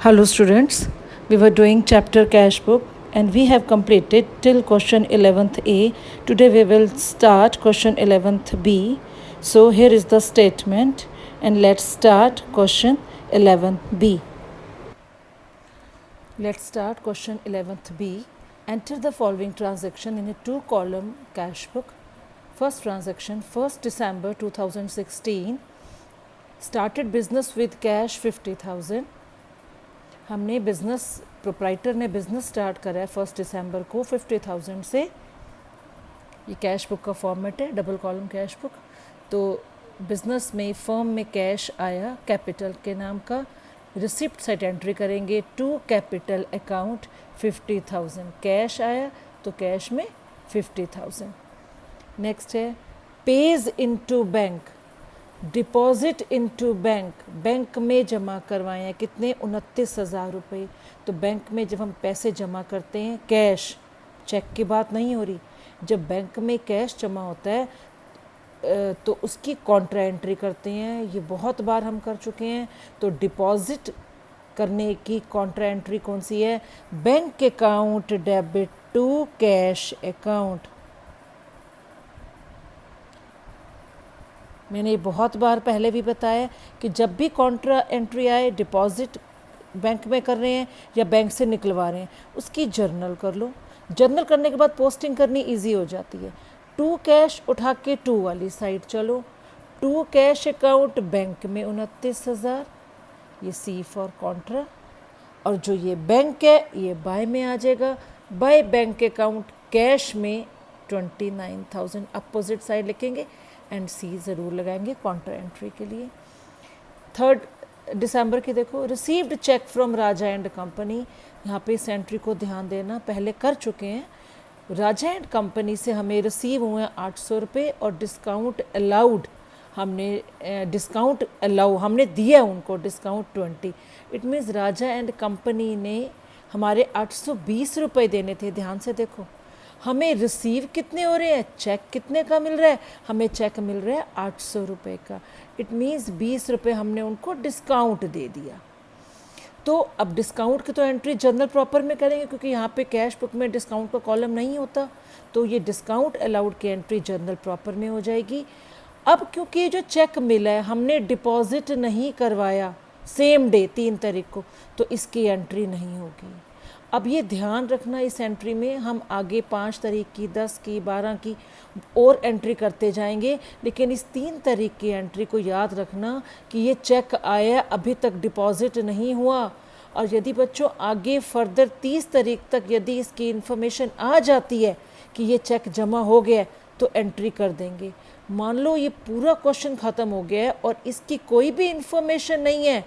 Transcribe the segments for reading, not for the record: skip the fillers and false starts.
Hello students, we were doing chapter cash book and we have completed till question 11th A. Today we will start question 11th B. So here is the statement and let's start question 11th B. Let's start question 11th B. Enter the following transaction in a 2-column cash book. First transaction, 1st December 2016. Started business with cash 50,000. हमने business proprietor ने business start करा है 1 दिसंबर को 50,000 से। ये cash book का format है, double column cash book. तो बिज़नेस में फर्म में कैश आया कैपिटल के नाम का, रिसिप्ट साइड एंट्री करेंगे टू कैपिटल अकाउंट 50,000। कैश आया तो कैश में 50,000। नेक्स्ट है page into bank, deposit into bank, bank में जमा करवाए हैं कितने 29,000 रुपये। तो बैंक में जब हम पैसे जमा करते हैं कैश, चेक की बात नहीं हो रही, जब बैंक में कैश जमा होता है तो उसकी कॉन्ट्रा एंट्री करते हैं। ये बहुत बार हम कर चुके हैं। तो डिपॉजिट करने की कॉन्ट्रा एंट्री कौन सी है? Bank account debit to cash account. मैंने बहुत बार पहले भी बताया कि जब भी कॉन्ट्रा एंट्री आए, डिपॉजिट बैंक में कर रहे हैं या बैंक से निकलवा रहे हैं, उसकी जर्नल कर लो। जर्नल करने के बाद पोस्टिंग करनी इजी हो जाती है। टू कैश उठा के टू वाली साइड चलो। टू कैश अकाउंट बैंक में 29,000, ये सी फॉर कॉन्ट्रा। और जो ये बैंक है ये बाय में आ जाएगा। बाय बैंक अकाउंट कैश में 29,000 अपोजिट साइड लिखेंगे एंड सी ज़रूर लगाएंगे कॉन्ट्रा एंट्री के लिए। 3 दिसंबर की देखो, received cheque from Raja and company. यहाँ पे इस एंट्री को ध्यान देना, पहले कर चुके हैं। राजा एंड कंपनी से हमें रिसीव हुए 800 रुपये और डिस्काउंट अलाउड हमने दिया उनको discount 20। It means Raja and company ने हमारे 820 रुपये देने थे। ध्यान से देखो, हमें रिसीव कितने हो रहे हैं, चेक कितने का मिल रहा है, हमें चेक मिल रहा है 800 रुपये का। इट मीन्स 20 रुपये हमने उनको डिस्काउंट दे दिया। तो अब डिस्काउंट की तो एंट्री जर्नल प्रॉपर में करेंगे क्योंकि यहाँ पे कैश बुक में डिस्काउंट का कॉलम नहीं होता। तो ये डिस्काउंट अलाउड की एंट्री जर्नल प्रॉपर में हो जाएगी। अब क्योंकि जो चेक मिला है हमने डिपॉजिट नहीं करवाया सेम डे 3 तारीख को, तो इसकी एंट्री नहीं होगी। अब ये ध्यान रखना, इस एंट्री में हम आगे 5 तारीख की, 10 की, 12 की और एंट्री करते जाएंगे, लेकिन इस 3 तारीख की एंट्री को याद रखना कि ये चेक आया, अभी तक डिपॉजिट नहीं हुआ। और यदि बच्चों आगे फर्दर 30 तारीख तक यदि इसकी इन्फॉर्मेशन आ जाती है कि ये चेक जमा हो गया तो एंट्री कर देंगे। मान लो ये पूरा क्वेश्चन ख़त्म हो गया है और इसकी कोई भी इन्फॉर्मेशन नहीं है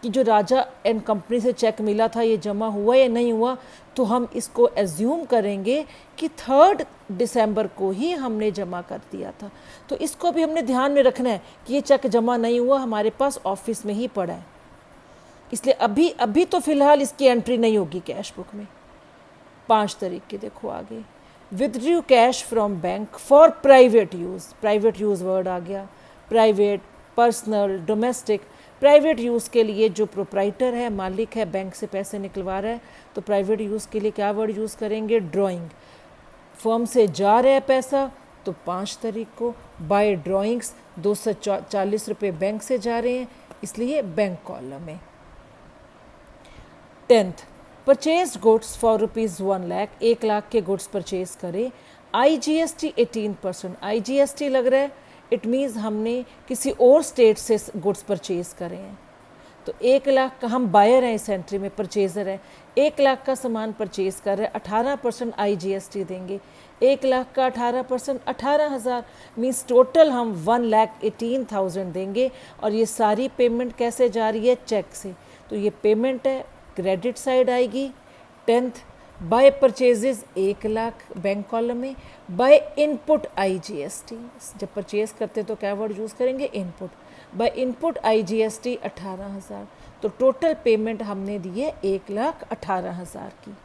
कि जो राजा एंड कंपनी से चेक मिला था ये जमा हुआ या नहीं हुआ, तो हम इसको एज्यूम करेंगे कि 3 दिसंबर को ही हमने जमा कर दिया था। तो इसको भी हमने ध्यान में रखना है कि ये चेक जमा नहीं हुआ, हमारे पास ऑफिस में ही पड़ा है, इसलिए अभी तो फिलहाल इसकी एंट्री नहीं होगी कैश बुक में। 5 तारीख की देखो आगे, withdrew cash from bank for private use. Private use word आ गया, private, personal, domestic. Private use के लिए जो प्रोप्राइटर है, मालिक है, बैंक से पैसे निकलवा रहा है, तो प्राइवेट यूज़ के लिए क्या वर्ड यूज़ करेंगे? ड्राइंग। फर्म से जा रहा है पैसा तो 5 तारीख को बाय ड्राइंग्स 240 रुपये बैंक से जा रहे हैं, इसलिए बैंक कॉलम में। 10th, purchase goods for ₹1 lakh, 1 lakh के गुड्स परचेज करें। IGST 18%। IGST लग रहा है, इट मीन्स हमने किसी और स्टेट से गुड्स परचेज करें हैं। तो 1 लाख का हम बायर हैं, इस एंट्री में परचेजर हैं। 1 लाख का सामान परचेज कर रहे हैं, 18% IGST देंगे। 1 लाख का 18% 18,000 मीन्स टोटल हम 1,18,000 देंगे। और ये सारी पेमेंट कैसे जा रही है? चेक से। तो ये पेमेंट है, क्रेडिट साइड आएगी। 10th, by purchases 1 lakh bank column में। बाय इनपुट IGST, जब परचेज करते हैं तो क्या वर्ड यूज़ करेंगे? इनपुट। By input IGST 18,000। तो टोटल पेमेंट हमने दी है 1,18,000 की।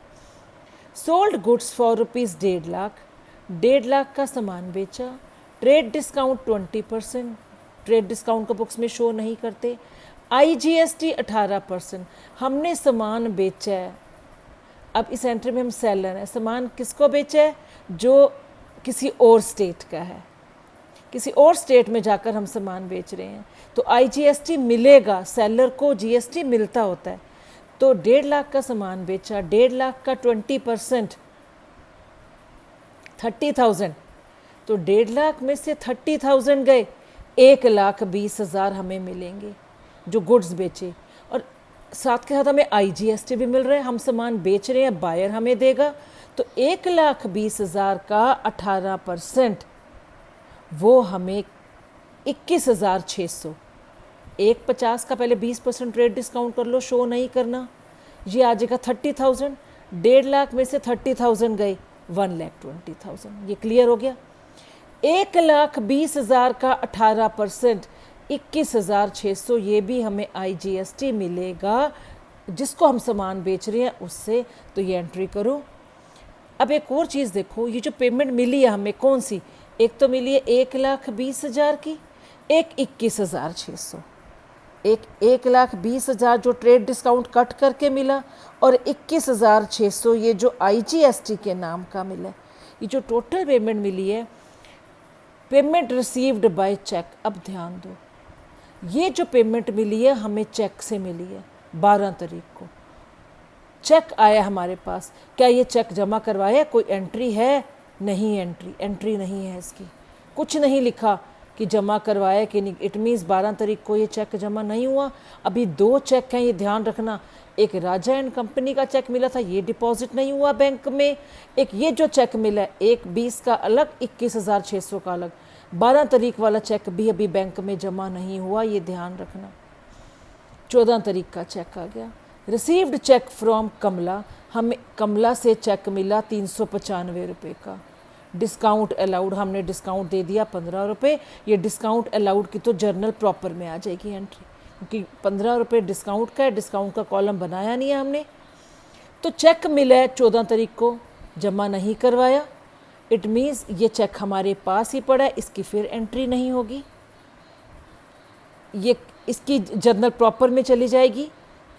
Sold goods for ₹1.5 lakh, 1.5 lakh का सामान बेचा। ट्रेड डिस्काउंट 20%, ट्रेड डिस्काउंट को बुक्स में शो नहीं करते। IGST 18%, हमने सामान बेचा है। अब इस एंट्री में हम सेलर हैं, सामान किसको बेचा है? जो किसी और स्टेट का है, किसी और स्टेट में जाकर हम सामान बेच रहे हैं, तो IGST मिलेगा, सेलर को GST मिलता होता है। तो 1.5 लाख का सामान बेचा, 1.5 लाख का 20% 30,000, तो 1.5 लाख में से 30,000 गए, 1,20,000 हमें मिलेंगे जो गुड्स बेचे, और साथ के साथ हमें IGST भी मिल रहा है, हम सामान बेच रहे हैं, बायर हमें देगा। तो 1,20,000 का 18% वो हमें 21,600, 1,50 का पहले 20% रेट डिस्काउंट कर लो, शो नहीं करना, ये आ जाएगा 30,000। 1.5 लाख में से 30,000 गए, 1,20,000। ये क्लियर हो गया। 1,20,000 का 18% 21,600, ये भी हमें IGST मिलेगा जिसको हम सामान बेच रहे हैं उससे। तो ये एंट्री करो। अब एक और चीज़ देखो, ये जो पेमेंट मिली है हमें कौन सी, एक तो मिली है 1,20,000 की, एक 21,600, एक 1,20,000 जो ट्रेड डिस्काउंट कट करके मिला, और 21,600 ये जो IGST के नाम का मिला। ये जो टोटल पेमेंट मिली है, पेमेंट रिसीव्ड बाय चेक। अब ध्यान दो, ये जो पेमेंट मिली है हमें चेक से मिली है। 12 तारीख को चेक आया हमारे पास। क्या ये चेक जमा करवाया? कोई एंट्री है? नहीं, एंट्री नहीं है इसकी, कुछ नहीं लिखा कि जमा करवाया कि नहीं। इट मीन्स 12 तारीख को ये चेक जमा नहीं हुआ। अभी 2 चेक हैं, ये ध्यान रखना। एक राजा एंड कंपनी का चेक मिला था, ये डिपॉजिट नहीं हुआ बैंक में। एक ये जो चेक मिला है, एक 20 का अलग, 21,600 का अलग। 12 तारीख वाला चेक भी अभी बैंक में जमा नहीं हुआ, ये ध्यान रखना। 14 तारीख का चेक आ गया। रिसीव्ड चेक फ्रॉम कमला, हमें कमला से चेक मिला 395 रुपये का। डिस्काउंट अलाउड, हमने डिस्काउंट दे दिया 15 रुपये। ये डिस्काउंट अलाउड की तो जर्नल प्रॉपर में आ जाएगी एंट्री, क्योंकि 15 रुपये डिस्काउंट का है, डिस्काउंट का कॉलम बनाया नहीं है हमने। तो चेक मिला है 14 तारीख को, जमा नहीं करवाया। इट मीन्स ये चेक हमारे पास ही पड़ा है, इसकी फिर एंट्री नहीं होगी, ये इसकी जर्नल प्रॉपर में चली जाएगी।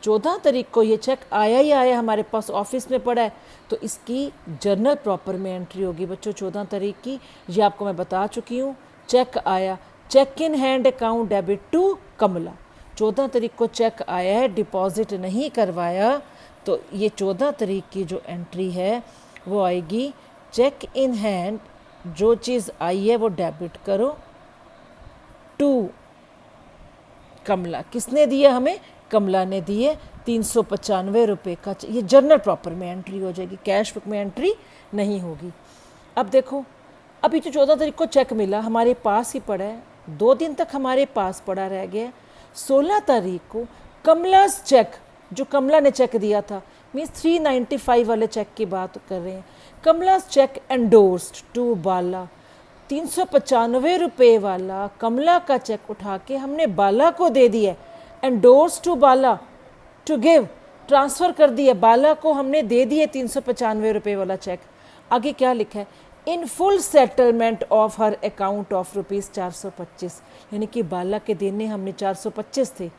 14 तारीख को ये चेक आया ही आया, हमारे पास ऑफिस में पड़ा है, तो इसकी जर्नल प्रॉपर में एंट्री होगी बच्चों 14 तारीख की। ये आपको मैं बता चुकी हूँ। चेक आया, cheque in hand account debit to Kamala. 14 तारीख को चेक आया है, डिपॉजिट नहीं करवाया, तो ये 14 तारीख की जो एंट्री है वो आएगी चेक इन हैंड, जो चीज़ आई है वो डेबिट करो टू कमला। किसने दिया हमें? कमला ने दिए 395 रुपये का। ये जर्नल प्रॉपर में एंट्री हो जाएगी, कैश बुक में एंट्री नहीं होगी। अब देखो, अभी जो 14 तारीख को चेक मिला हमारे पास ही पड़ा है, 2 दिन तक हमारे पास पड़ा रह गया। 16 तारीख को कमला's चेक, जो कमला ने चेक दिया था, मीन्स 395 वाले चेक की बात कर रहे हैं। कमला's चेक एंडोर्स्ड टू बाला, 395 रुपये वाला कमला का चेक उठा के हमने बाला को दे दिया। Endorse to Bala, to give, transfer कर दिया, बाला को हमने दे दिए 395 रुपये वाला चेक। आगे क्या लिखा है? In full settlement of her account of ₹425, यानी कि बाला के देने हमने 425 थे,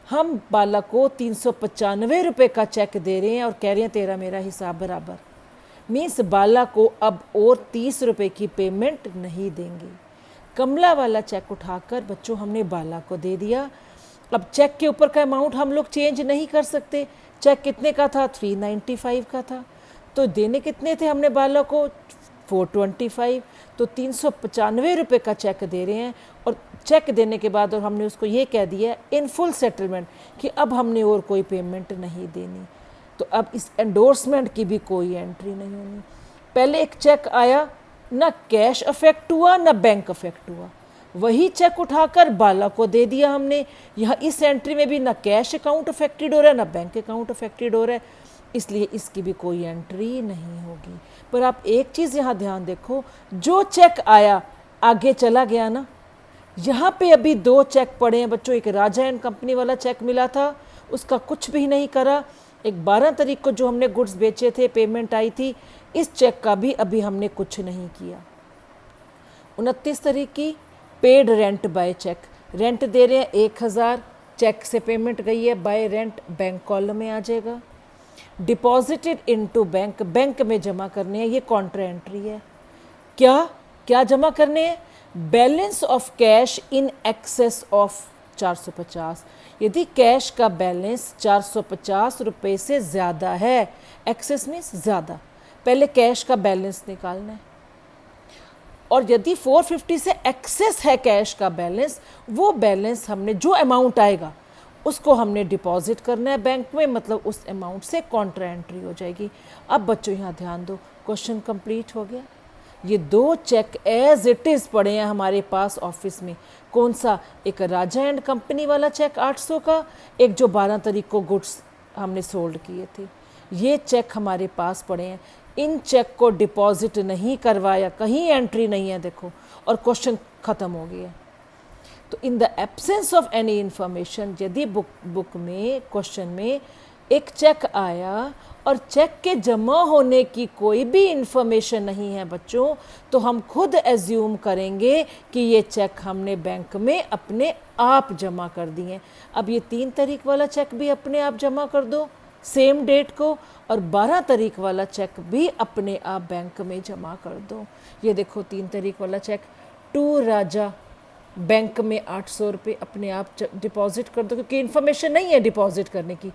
हम बाला को 395 रुपये का चेक दे रहे हैं और कह रहे हैं तेरा मेरा हिसाब बराबर। मीन्स बाला को अब और 30 रुपये की पेमेंट नहीं देंगे। कमला वाला चेक उठाकर बच्चों हमने बाला को दे दिया। अब चेक के ऊपर का अमाउंट हम लोग चेंज नहीं कर सकते। चेक कितने का था? 395 का था, तो देने कितने थे हमने बाला को? 425। तो 395 रुपये का चेक दे रहे हैं, और चेक देने के बाद और हमने उसको ये कह दिया इन फुल सेटलमेंट कि अब हमने और कोई पेमेंट नहीं देनी। तो अब इस एंडोर्समेंट की भी कोई एंट्री नहीं होनी। पहले एक चेक आया, ना कैश अफेक्ट हुआ ना बैंक अफेक्ट हुआ, वही चेक उठाकर बाला को दे दिया हमने। यहाँ इस एंट्री में भी ना कैश अकाउंट अफेक्टेड हो रहा है ना बैंक अकाउंट अफेक्टेड हो रहा है, इसलिए इसकी भी कोई एंट्री नहीं होगी। पर आप एक चीज़ यहाँ ध्यान देखो, जो चेक आया आगे चला गया ना। यहाँ पे अभी 2 चेक पड़े हैं बच्चों। एक राजा एंड कंपनी वाला चेक मिला था, उसका कुछ भी नहीं करा। एक 12 तारीख को जो हमने गुड्स बेचे थे, पेमेंट आई थी, इस चेक का भी अभी हमने कुछ नहीं किया। 29 तारीख की paid rent by cheque, rent दे रहे हैं 1,000, चेक से पेमेंट गई है, बाय रेंट बैंक कॉलम में आ जाएगा। डिपॉजिटेड इनटू बैंक, बैंक में जमा करने हैं, ये कॉन्ट्रा एंट्री है। क्या क्या जमा करने हैं? Balance of cash in excess of 450। यदि कैश का बैलेंस 450 रुपये से ज़्यादा है, एक्सेस मीन्स ज़्यादा, पहले कैश का बैलेंस निकालना है। और यदि 450 से एक्सेस है कैश का बैलेंस, वो बैलेंस हमने जो अमाउंट आएगा उसको हमने डिपॉजिट करना है बैंक में, मतलब उस अमाउंट से कॉन्ट्रा एंट्री हो जाएगी। अब बच्चों यहाँ ध्यान दो, क्वेश्चन कंप्लीट हो गया। ये दो चेक एज इट इज़ पड़े हैं हमारे पास ऑफिस में। कौन सा? एक राजा एंड कंपनी वाला चेक 800 का, एक जो 12 तारीख को गुड्स हमने सोल्ड किए थे। ये चेक हमारे पास पड़े हैं। इन चेक को डिपॉजिट नहीं करवाया, कहीं एंट्री नहीं है देखो, और क्वेश्चन ख़त्म हो गया। तो in the absence of any information, यदि बुक में क्वेश्चन में एक चेक आया और चेक के जमा होने की कोई भी इंफॉर्मेशन नहीं है बच्चों, तो हम खुद एज्यूम करेंगे कि ये चेक हमने बैंक में अपने आप जमा कर दिए। अब ये 3 तारीख वाला चेक भी अपने आप जमा कर दो सेम डेट को, और 12 तारीख वाला चेक भी अपने आप बैंक में जमा कर दो। ये देखो 3 तारीख वाला चेक टू राजा, बैंक में 800 रुपये अपने आप डिपॉजिट कर दो, क्योंकि इन्फॉर्मेशन नहीं है डिपॉजिट करने की,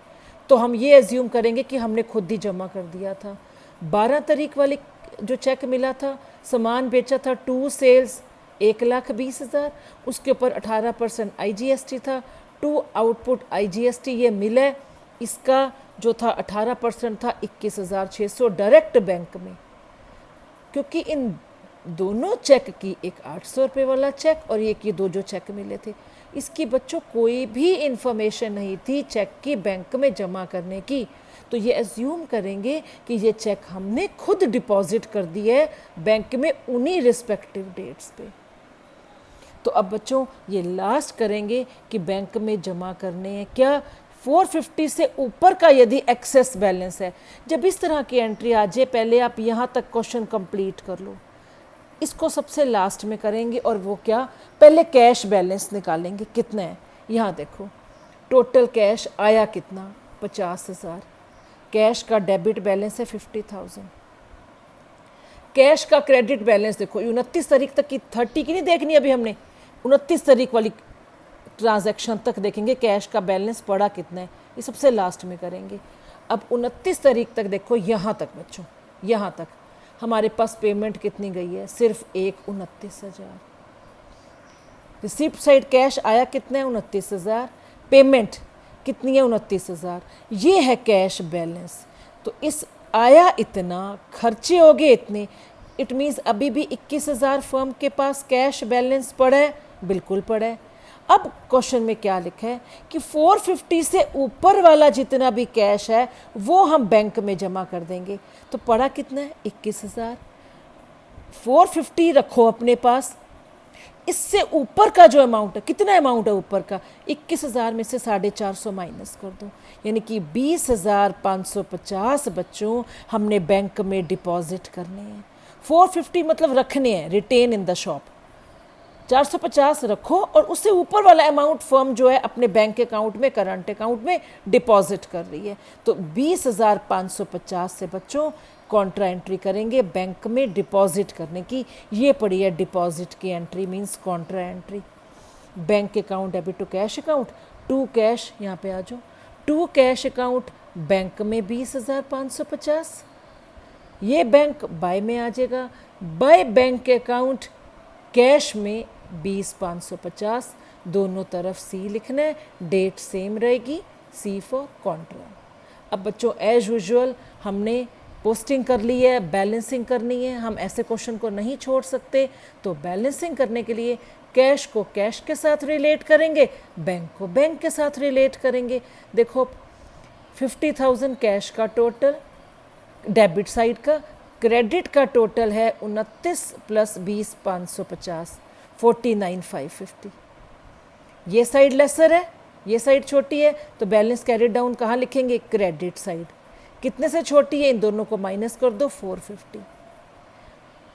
तो हम ये एज्यूम करेंगे कि हमने खुद ही जमा कर दिया था। 12 तारीख वाली जो चेक मिला था, सामान बेचा था, टू सेल्स 1,20,000, उसके ऊपर 18% IGST था, टू आउटपुट IGST ये मिला, इसका जो था 18% था, 21,600 डायरेक्ट बैंक में। क्योंकि इन दोनों चेक की, एक 800 रुपये वाला चेक और एक ये दो जो चेक मिले थे, इसकी बच्चों कोई भी इंफॉर्मेशन नहीं थी चेक की बैंक में जमा करने की, तो ये एज्यूम करेंगे कि ये चेक हमने खुद डिपॉजिट कर दिया है बैंक में उन्हीं रिस्पेक्टिव डेट्स पे। तो अब बच्चों ये लास्ट करेंगे कि बैंक में जमा करने हैं क्या, 450 से ऊपर का यदि एक्सेस बैलेंस है। जब इस तरह की एंट्री आ जाए, पहले आप यहाँ तक क्वेश्चन कंप्लीट कर लो, इसको सबसे लास्ट में करेंगे। और वो क्या, पहले कैश बैलेंस निकालेंगे कितना है। यहाँ देखो टोटल कैश आया कितना, 50,000। कैश का डेबिट बैलेंस है 50,000। कैश का क्रेडिट बैलेंस देखो 29 तारीख तक की, 30 की नहीं देखनी अभी हमने, 29 तारीख वाली ट्रांजैक्शन तक देखेंगे कैश का बैलेंस पड़ा कितना है, ये सबसे लास्ट में करेंगे। अब 29 तारीख तक देखो, यहाँ तक बच्चों, यहाँ तक हमारे पास पेमेंट कितनी गई है, सिर्फ 29,000। रिसिप्ट साइड कैश आया कितना है, 29,000। पेमेंट कितनी है, 29,000। ये है कैश बैलेंस। तो इस आया इतना, खर्चे हो गए इतने, इट मीन्स अभी भी 21,000 फर्म के पास कैश बैलेंस पड़ा है, बिल्कुल पड़ा है। अब क्वेश्चन में क्या लिखा है कि 450 से ऊपर वाला जितना भी कैश है वो हम बैंक में जमा कर देंगे। तो पड़ा कितना है, 21,000। 450 रखो अपने पास, इससे ऊपर का जो अमाउंट है, कितना अमाउंट है ऊपर का, 21,000 में से 450 माइनस कर दो, यानी कि 20,550 बच्चों हमने बैंक में डिपॉजिट करने हैं। 450 मतलब रखने हैं, रिटेन इन द शॉप। 450 रखो और उससे ऊपर वाला अमाउंट फर्म जो है अपने बैंक अकाउंट में, करंट अकाउंट में डिपॉजिट कर रही है। तो 20,550 से बच्चों कॉन्ट्रा एंट्री करेंगे बैंक में डिपॉजिट करने की। ये पड़ी है डिपॉजिट की entry, means contra entry. Bank account debit to cash account, to cash, यहाँ पे आ जाओ, टू कैश अकाउंट बैंक में 20,550, ये बैंक बाय में आ जाएगा, बाय बैंक अकाउंट कैश में 20,550, दोनों तरफ सी लिखना है, डेट सेम रहेगी, सी फॉर कॉन्ट्रा। अब बच्चों एज यूजुअल हमने पोस्टिंग कर ली है, बैलेंसिंग करनी है, हम ऐसे क्वेश्चन को नहीं छोड़ सकते। तो बैलेंसिंग करने के लिए कैश को कैश के साथ रिलेट करेंगे, बैंक को बैंक के साथ रिलेट करेंगे। देखो 50,000 कैश का टोटल डेबिट साइड का, क्रेडिट का टोटल है 29 प्लस 20,550, 49,550। ये साइड लेसर है, ये साइड छोटी है, तो बैलेंस कैरिड डाउन कहाँ लिखेंगे, क्रेडिट साइड। कितने से छोटी है, इन दोनों को माइनस कर दो, 450।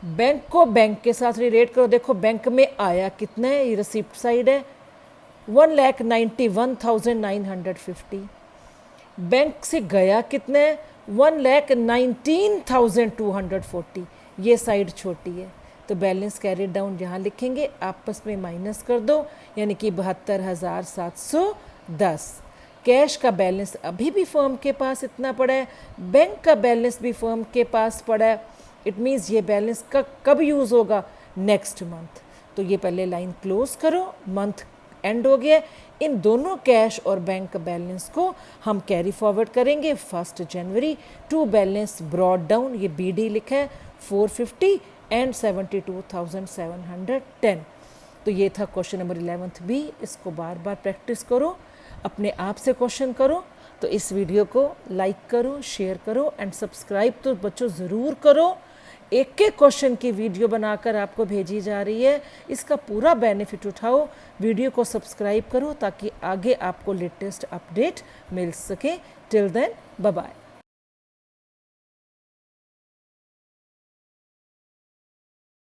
बैंक को बैंक के साथ रिलेट करो, देखो बैंक में आया कितना है, ये रिसिप्ट साइड है, 1,91,950। बैंक से गया कितने, 1,19,240। ये साइड छोटी है तो बैलेंस कैरी डाउन यहाँ लिखेंगे, आपस में माइनस कर दो, यानी कि 72,710। कैश का बैलेंस अभी भी फर्म के पास इतना पड़ा है, बैंक का बैलेंस भी फर्म के पास पड़ा है। इट मीन्स ये बैलेंस का कब यूज़ होगा, नेक्स्ट मंथ। तो ये पहले लाइन क्लोज करो, मंथ एंड हो गया। इन दोनों कैश और बैंक बैलेंस को हम कैरी फॉरवर्ड करेंगे 1 जनवरी टू बैलेंस ब्रॉड डाउन, ये BD लिखा है 450 एंड 72,710। तो ये था क्वेश्चन नंबर 11th B। इसको बार बार प्रैक्टिस करो, अपने आप से क्वेश्चन करो। तो इस वीडियो को लाइक करो, शेयर करो एंड सब्सक्राइब तो बच्चों ज़रूर करो। एक एक क्वेश्चन की वीडियो बनाकर आपको भेजी जा रही है, इसका पूरा बेनिफिट उठाओ। वीडियो को सब्सक्राइब करो ताकि आगे आपको लेटेस्ट अपडेट मिल सके। Till then bye bye.